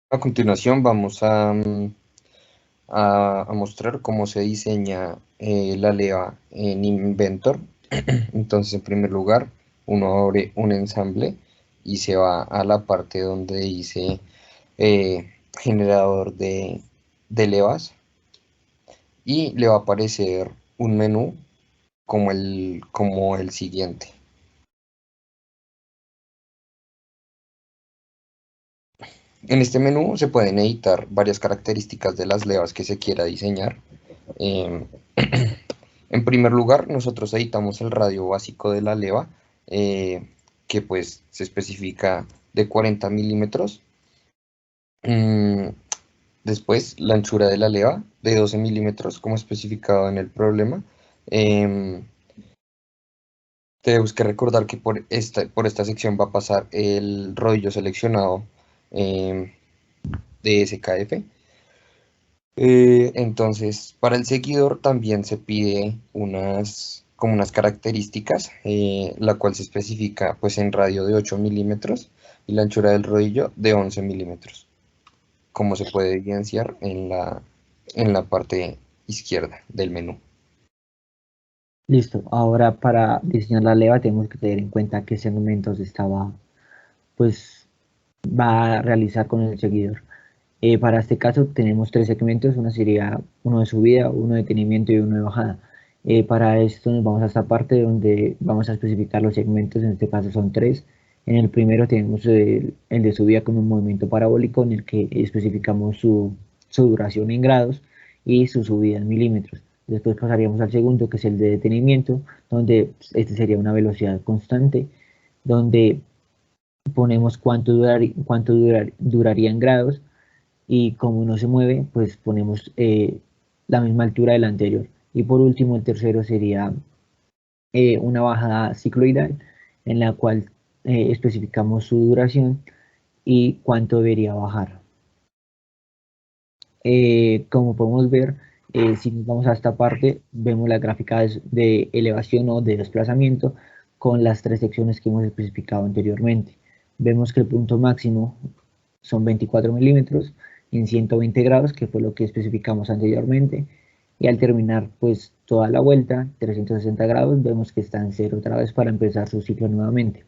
A continuación vamos a mostrar cómo se diseña la leva en Inventor. Entonces, en primer lugar, uno abre un ensamble y se va a la parte donde dice generador de levas y le va a aparecer un menú como el siguiente. En este menú se pueden editar varias características de las levas que se quiera diseñar. Em, En primer lugar, nosotros editamos el radio básico de la leva, que pues se especifica de 40 milímetros. Mm, Después, la anchura de la leva de 12 milímetros, como especificado en el problema. Em, Tenemos que recordar que por esta sección va a pasar el rodillo seleccionado em, de SKF. Entonces, para el seguidor también se pide como unas características, la cual se especifica pues en radio de 8 milímetros y la anchura del rodillo de 11 milímetros, como se puede evidenciar en la parte izquierda del menú. Listo, ahora para diseñar la leva tenemos que tener en cuenta qué segmentos pues, va a realizar con el seguidor. Para este caso tenemos tres segmentos, uno sería uno de subida, uno de detenimiento y uno de bajada. Para esto nos vamos a esta parte donde vamos a especificar los segmentos, en este caso son tres. En el primero tenemos el de subida con un movimiento parabólico en el que especificamos su duración en grados y su subida en milímetros. Después pasaríamos al segundo, que es el de detenimiento, donde este sería una velocidad constante, donde ponemos duraría en grados y como no se mueve, pues ponemos la misma altura del anterior. Y por último, el tercero sería una bajada cicloidal en la cual especificamos su duración y cuánto debería bajar. Como podemos ver, si nos vamos a esta parte, vemos la gráfica de elevación o de desplazamiento con las tres secciones que hemos especificado anteriormente. Vemos que el punto máximo son 24 milímetros en 120 grados, que fue lo que especificamos anteriormente. Y al terminar pues toda la vuelta, 360 grados, vemos que está en cero otra vez para empezar su ciclo nuevamente.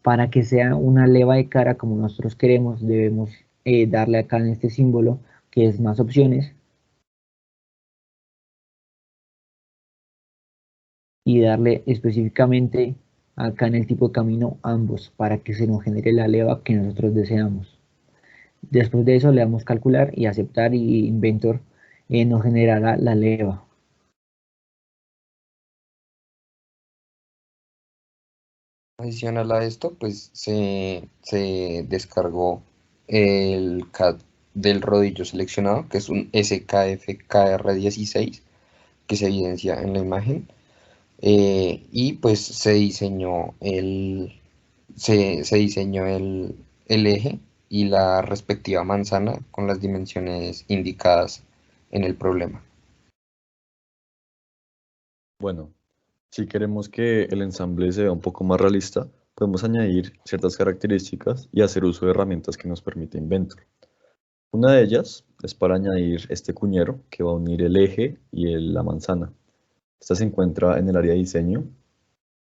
Para que sea una leva de cara como nosotros queremos, debemos darle acá en este símbolo, que es más opciones, y darle específicamente acá en el tipo de camino ambos, para que se nos genere la leva que nosotros deseamos. Después de eso le damos calcular y aceptar y Inventor nos generará la leva. Adicional a esto, pues se descargó el CAD del rodillo seleccionado, que es un SKF KR16, que se evidencia en la imagen. Y pues se diseñó el eje y la respectiva manzana con las dimensiones indicadas en el problema. Bueno, si queremos que el ensamble se vea un poco más realista, podemos añadir ciertas características y hacer uso de herramientas que nos permite Inventor. Una de ellas es para añadir este cuñero que va a unir el eje y la manzana. Esta se encuentra en el área de diseño,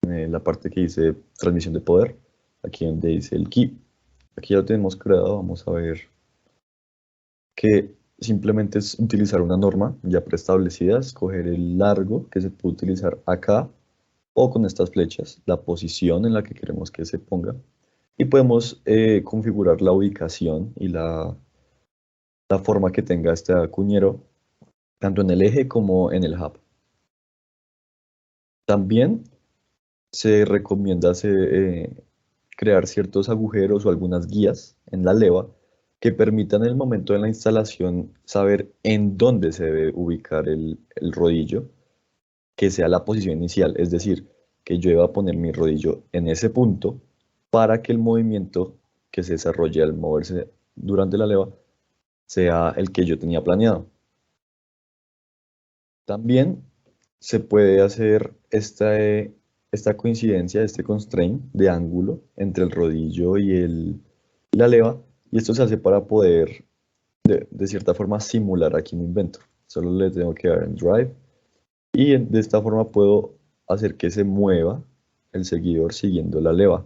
en la parte que dice transmisión de poder, aquí donde dice el key. Aquí ya lo tenemos creado, vamos a ver que simplemente es utilizar una norma ya preestablecida, escoger el largo que se puede utilizar acá o con estas flechas, la posición en la que queremos que se ponga y podemos configurar la ubicación y la forma que tenga este cuñero tanto en el eje como en el hub. También se recomienda crear ciertos agujeros o algunas guías en la leva que permitan en el momento de la instalación saber en dónde se debe ubicar el rodillo, que sea la posición inicial, es decir, que yo iba a poner mi rodillo en ese punto para que el movimiento que se desarrolle al moverse durante la leva sea el que yo tenía planeado. También se puede hacer esta coincidencia, este constraint de ángulo entre el rodillo y la leva, Y esto se hace para poder, de cierta forma, simular aquí mi Inventor. Solo le tengo que dar en Drive y de esta forma puedo hacer que se mueva el seguidor siguiendo la leva.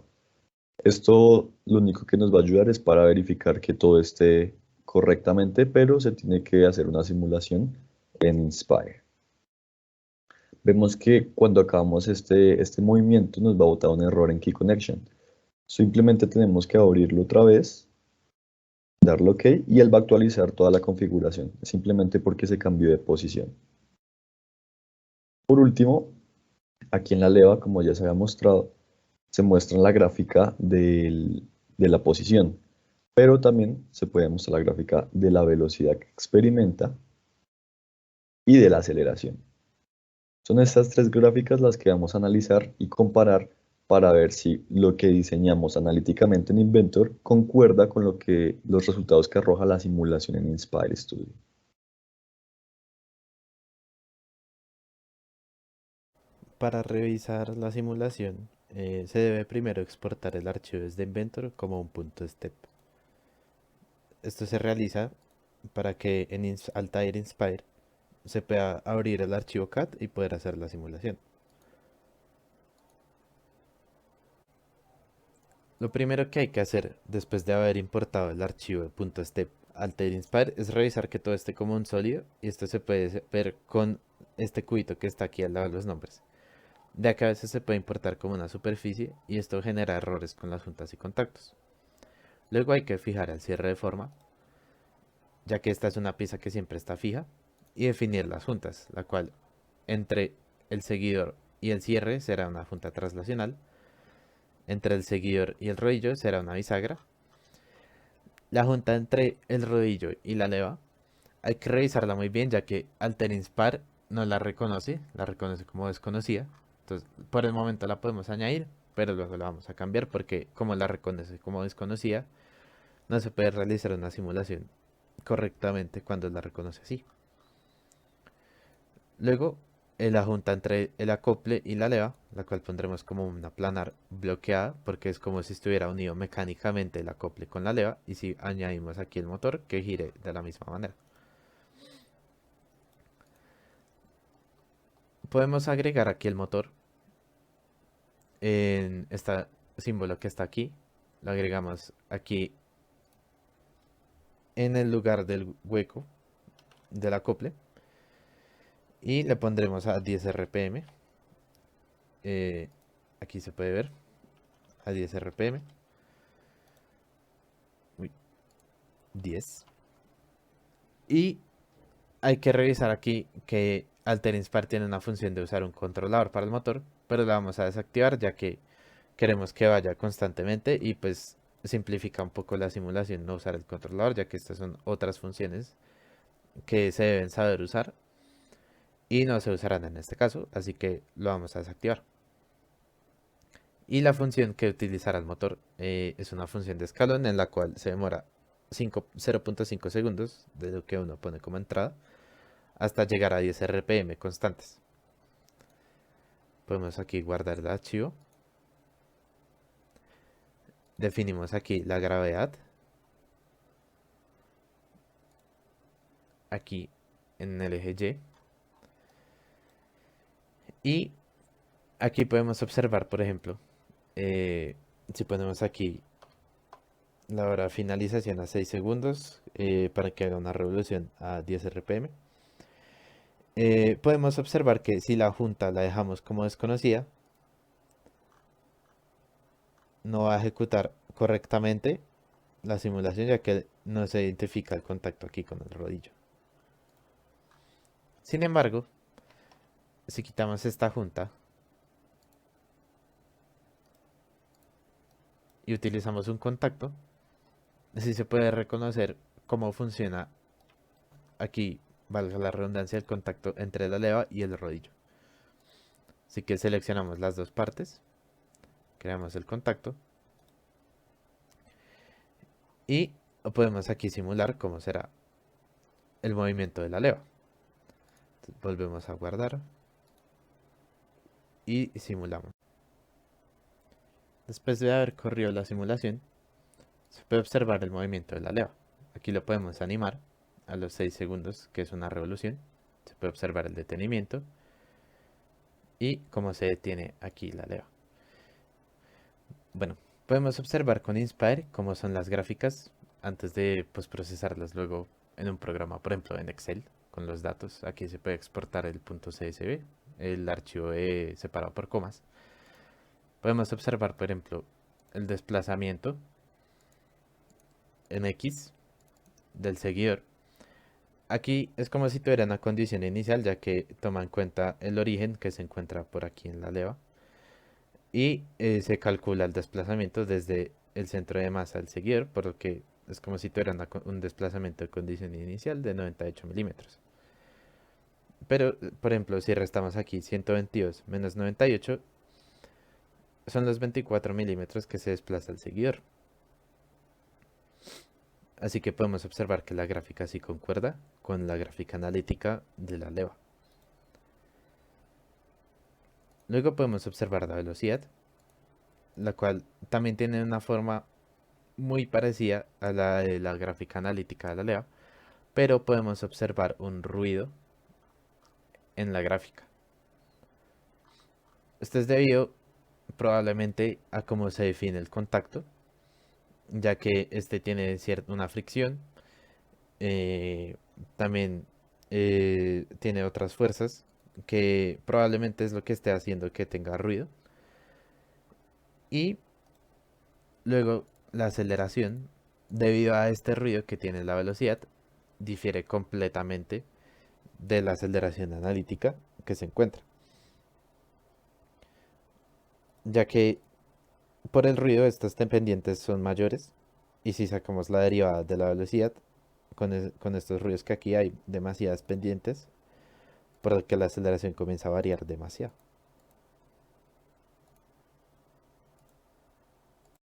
Esto lo único que nos va a ayudar es para verificar que todo esté correctamente, pero se tiene que hacer una simulación en Inspire. Vemos que cuando acabamos este movimiento nos va a botar un error en Key Connection. Simplemente tenemos que abrirlo otra vez, darle OK y él va a actualizar toda la configuración, simplemente porque se cambió de posición. Por último, aquí en la leva, como ya se había mostrado, se muestra en la gráfica de la posición, pero también se puede mostrar la gráfica de la velocidad que experimenta y de la aceleración. Son estas tres gráficas las que vamos a analizar y comparar para ver si lo que diseñamos analíticamente en Inventor concuerda con los resultados que arroja la simulación en Inspire Studio. Para revisar la simulación, se debe primero exportar el archivo desde Inventor como un punto step. Esto se realiza para que en Altair Inspire se pueda abrir el archivo CAD y poder hacer la simulación. Lo primero que hay que hacer después de haber importado el archivo .step Altair Inspire es revisar que todo esté como un sólido, y esto se puede ver con este cubito que está aquí al lado de los nombres. De acá a veces se puede importar como una superficie y esto genera errores con las juntas y contactos. Luego hay que fijar el cierre de forma, ya que esta es una pieza que siempre está fija, y definir las juntas, la cual entre el seguidor y el cierre será una junta translacional, entre el seguidor y el rodillo será una bisagra. La junta entre el rodillo y la leva hay que revisarla muy bien, ya que Altair Inspire no la reconoce como desconocida. Entonces, por el momento la podemos añadir, pero luego la vamos a cambiar porque como la reconoce como desconocida, no se puede realizar una simulación correctamente cuando la reconoce así. Luego, la junta entre el acople y la leva, la cual pondremos como una planar bloqueada, porque es como si estuviera unido mecánicamente el acople con la leva, y si añadimos aquí el motor, que gire de la misma manera. Podemos agregar aquí el motor en este símbolo que está aquí. Lo agregamos aquí en el lugar del hueco del acople y le pondremos a 10 RPM. Aquí se puede ver a 10 RPM. Uy, 10. Y hay que revisar aquí que Altair Inspire tiene una función de usar un controlador para el motor, pero la vamos a desactivar ya que queremos que vaya constantemente y pues simplifica un poco la simulación no usar el controlador, ya que estas son otras funciones que se deben saber usar y no se usarán en este caso, así que lo vamos a desactivar. Y la función que utilizará el motor es una función de escalón en la cual se demora 0.5 segundos de lo que uno pone como entrada hasta llegar a 10 RPM constantes. Podemos aquí guardar el archivo. Definimos aquí la gravedad. Aquí en el eje Y. Y aquí podemos observar, por ejemplo, si ponemos aquí la hora de finalización a 6 segundos para que haga una revolución a 10 RPM. Podemos observar que si la junta la dejamos como desconocida, no va a ejecutar correctamente la simulación, ya que no se identifica el contacto aquí con el rodillo. Sin embargo, si quitamos esta junta y utilizamos un contacto, sí se puede reconocer cómo funciona aquí, valga la redundancia, el contacto entre la leva y el rodillo. Así que seleccionamos las dos partes, creamos el contacto y podemos aquí simular cómo será el movimiento de la leva. Entonces, volvemos a guardar y simulamos. Después de haber corrido la simulación, se puede observar el movimiento de la leva. Aquí lo podemos animar a los 6 segundos, que es una revolución. Se puede observar el detenimiento y cómo se detiene aquí la leva. Bueno, podemos observar con Inspire cómo son las gráficas antes de procesarlas luego en un programa, por ejemplo en Excel, con los datos. Aquí se puede exportar el .csv, el archivo separado por comas. Podemos observar, por ejemplo, el desplazamiento en X del seguidor. Aquí es como si tuviera una condición inicial, ya que toma en cuenta el origen que se encuentra por aquí en la leva. Y se calcula el desplazamiento desde el centro de masa del seguidor, por lo que es como si tuviera un desplazamiento de condición inicial de 98 milímetros. Pero, por ejemplo, si restamos aquí 122 menos 98, son los 24 milímetros que se desplaza el seguidor. Así que podemos observar que la gráfica sí concuerda con la gráfica analítica de la leva. Luego podemos observar la velocidad, la cual también tiene una forma muy parecida a la de la gráfica analítica de la leva, pero podemos observar un ruido en la gráfica. Esto es debido probablemente a cómo se define el contacto, ya que este tiene una fricción, también tiene otras fuerzas que probablemente es lo que esté haciendo que tenga ruido. Y luego la aceleración, debido a este ruido que tiene la velocidad, difiere completamente de la aceleración analítica que se encuentra, ya que por el ruido estas pendientes son mayores, y si sacamos la derivada de la velocidad con estos ruidos que aquí hay demasiadas pendientes, por lo que la aceleración comienza a variar demasiado.